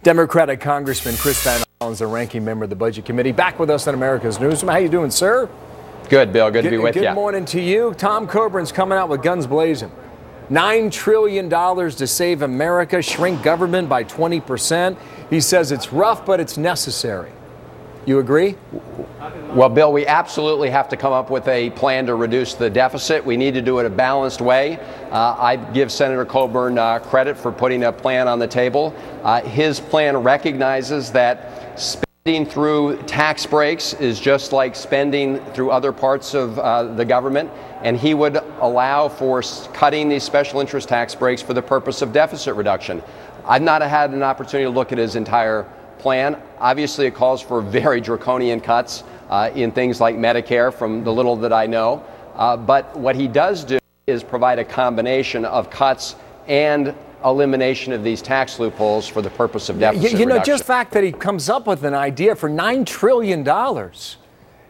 Democratic Congressman Chris Van Hollen is the ranking member of the Budget Committee, back with us on America's Newsroom. How you doing, sir? Good, Bill. Good to be with you. Good morning to you. Tom Coburn's coming out with guns blazing. $9 trillion to save America, shrink government by 20%. He says it's rough, but it's necessary. You agree? Well, Bill, we absolutely have to come up with a plan to reduce the deficit. We need to do it a balanced way. I give Senator Coburn credit for putting a plan on the table. His plan recognizes that spending through tax breaks is just like spending through other parts of the government, and he would allow for cutting these special interest tax breaks for the purpose of deficit reduction. I've not had an opportunity to look at his entire plan. Obviously, it calls for very draconian cuts in things like Medicare, from the little that I know. But what he does do is provide a combination of cuts and elimination of these tax loopholes for the purpose of deficit reduction. Just the fact that he comes up with an idea for $9 trillion,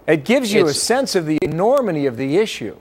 it gives you a sense of the enormity of the issue.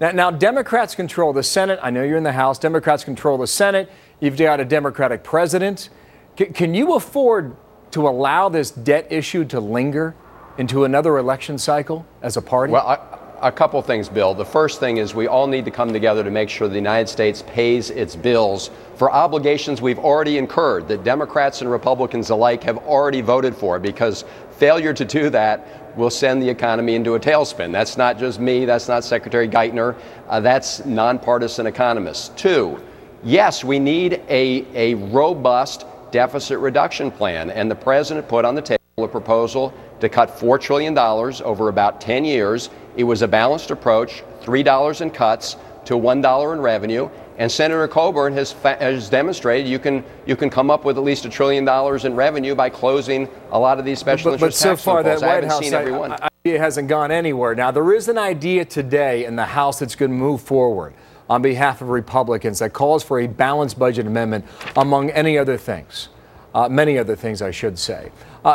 Now, Democrats control the Senate. I know you're in the House. Democrats control the Senate. You've got a Democratic president. Can you afford to allow this debt issue to linger into another election cycle as a party? Well, a couple things, Bill. The first thing is we all need to come together to make sure the United States pays its bills for obligations we've already incurred, that Democrats and Republicans alike have already voted for, because failure to do that will send the economy into a tailspin. That's not just me. That's not Secretary Geithner. That's nonpartisan economists. Two, yes, we need a robust deficit reduction plan, and the president put on the table a proposal to cut $4 trillion over about 10 years. It was a balanced approach, $3 in cuts to $1 in revenue, and Senator Coburn has demonstrated you can come up with at least $1 trillion in revenue by closing a lot of these special interest tax loopholes. But so far, that White House idea hasn't gone anywhere. Now, there is an idea today in the House that's going to move forward on behalf of Republicans that calls for a balanced budget amendment, among many other things, I should say.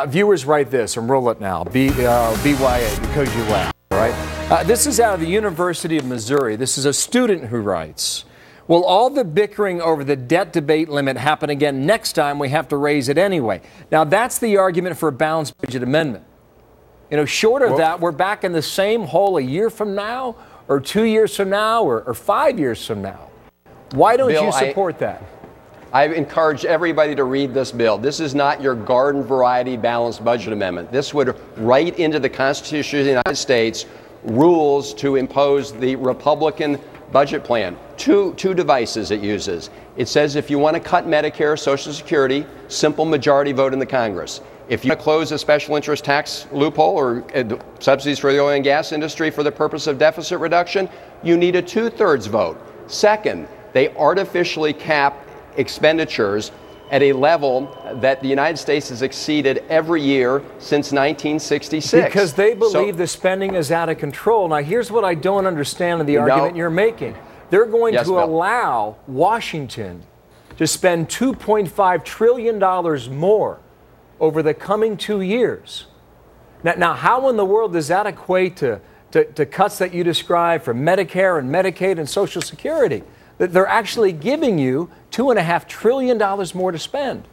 Viewers write this, and roll it now, BYA, because you laugh, all right? This is out of the University of Missouri. This is a student who writes, will all the bickering over the debt debate limit happen again next time we have to raise it anyway? Now, that's the argument for a balanced budget amendment. You know, short of that, we're back in the same hole a year from now, or 2 years from now, or 5 years from now. Why don't you support that? I encourage everybody to read this bill. This is not your garden variety balanced budget amendment. This would write into the Constitution of the United States rules to impose the Republican budget plan. Two devices it uses. It says if you want to cut Medicare, Social Security, simple majority vote in the Congress. If you want to close a special interest tax loophole or subsidies for the oil and gas industry for the purpose of deficit reduction, you need a 2/3 vote. Second, they artificially cap expenditures at a level that the United States has exceeded every year since 1966. Because they believe the spending is out of control. Now, here's what I don't understand in the argument you're making. They're going to allow Washington to spend $2.5 trillion more over the coming 2 years. Now, how in the world does that equate to cuts that you describe for Medicare and Medicaid and Social Security? That they're actually giving you $2.5 trillion more to spend.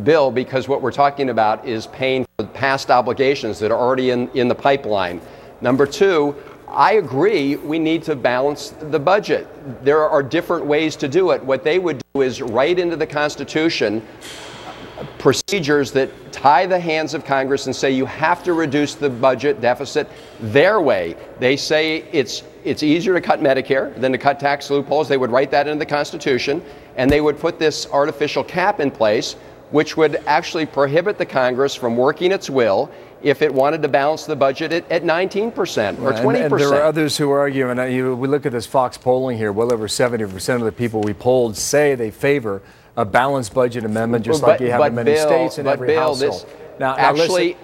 Bill, because what we're talking about is paying for past obligations that are already in the pipeline. Number two, I agree we need to balance the budget. There are different ways to do it. What they would do is write into the Constitution procedures that tie the hands of Congress and say you have to reduce the budget deficit their way. They say it's easier to cut Medicare than to cut tax loopholes. They would write that into the Constitution, and they would put this artificial cap in place, which would actually prohibit the Congress from working its will if it wanted to balance the budget at 19% or 20%. And there are others who are arguing, we look at this Fox polling here, well over 70% of the people we polled say they favor a balanced budget amendment, just like you have in many states and every household. Actually,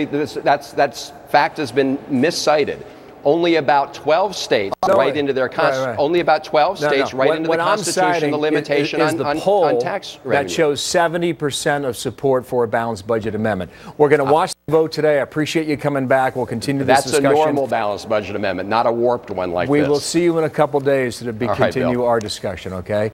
that fact has been miscited. Only about 12 states write into their Constitution. Only about 12 states write into the Constitution the limitation on tax revenue. That shows 70% of support for a balanced budget amendment. We're going to watch the vote today. I appreciate you coming back. We'll continue this discussion. That's a normal balanced budget amendment, not a warped one like this. We will see you in a couple days to continue our discussion, okay?